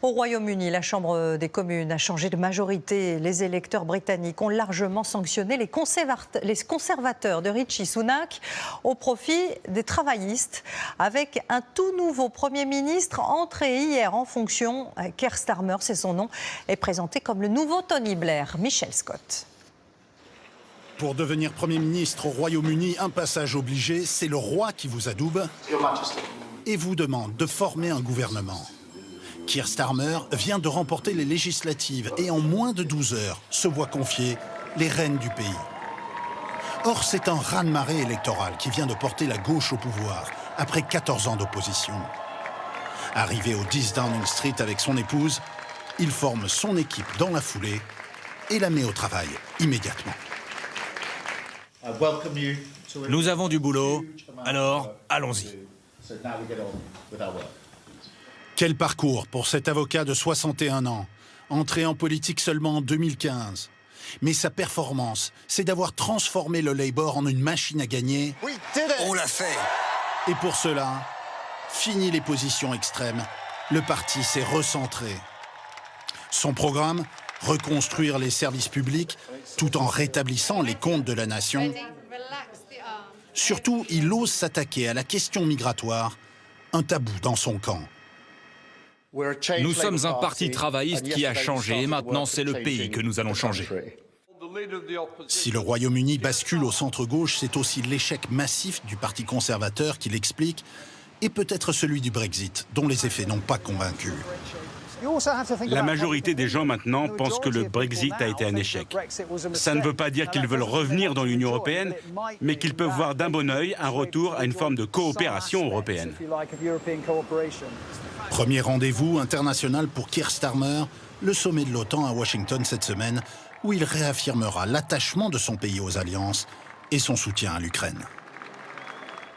Au Royaume-Uni, la Chambre des communes a changé de majorité. Les électeurs britanniques ont largement sanctionné les conservateurs de Rishi Sunak au profit des travaillistes, avec un tout nouveau Premier ministre entré hier en fonction. Keir Starmer, c'est son nom, est présenté comme le nouveau Tony Blair. Michel Scott. Pour devenir Premier ministre au Royaume-Uni, un passage obligé, c'est le roi qui vous adoube et vous demande de former un gouvernement. Keir Starmer vient de remporter les législatives et en moins de 12 heures se voit confier les rênes du pays. Or, c'est un raz-de-marée électoral qui vient de porter la gauche au pouvoir après 14 ans d'opposition. Arrivé au 10 Downing Street avec son épouse, il forme son équipe dans la foulée et la met au travail immédiatement. Nous avons du boulot, alors allons-y. Quel parcours pour cet avocat de 61 ans, entré en politique seulement en 2015. Mais sa performance, c'est d'avoir transformé le Labour en une machine à gagner. On l'a fait. Et pour cela, fini les positions extrêmes. Le parti s'est recentré. Son programme, reconstruire les services publics tout en rétablissant les comptes de la nation. Surtout, il ose s'attaquer à la question migratoire, un tabou dans son camp. Nous sommes un parti travailliste qui a changé et maintenant c'est le pays que nous allons changer. Si le Royaume-Uni bascule au centre-gauche, c'est aussi l'échec massif du Parti conservateur qui l'explique, et peut-être celui du Brexit, dont les effets n'ont pas convaincu. La majorité des gens maintenant pensent que le Brexit a été un échec. Ça ne veut pas dire qu'ils veulent revenir dans l'Union européenne, mais qu'ils peuvent voir d'un bon œil un retour à une forme de coopération européenne. Premier rendez-vous international pour Keir Starmer, le sommet de l'OTAN à Washington cette semaine, où il réaffirmera l'attachement de son pays aux alliances et son soutien à l'Ukraine.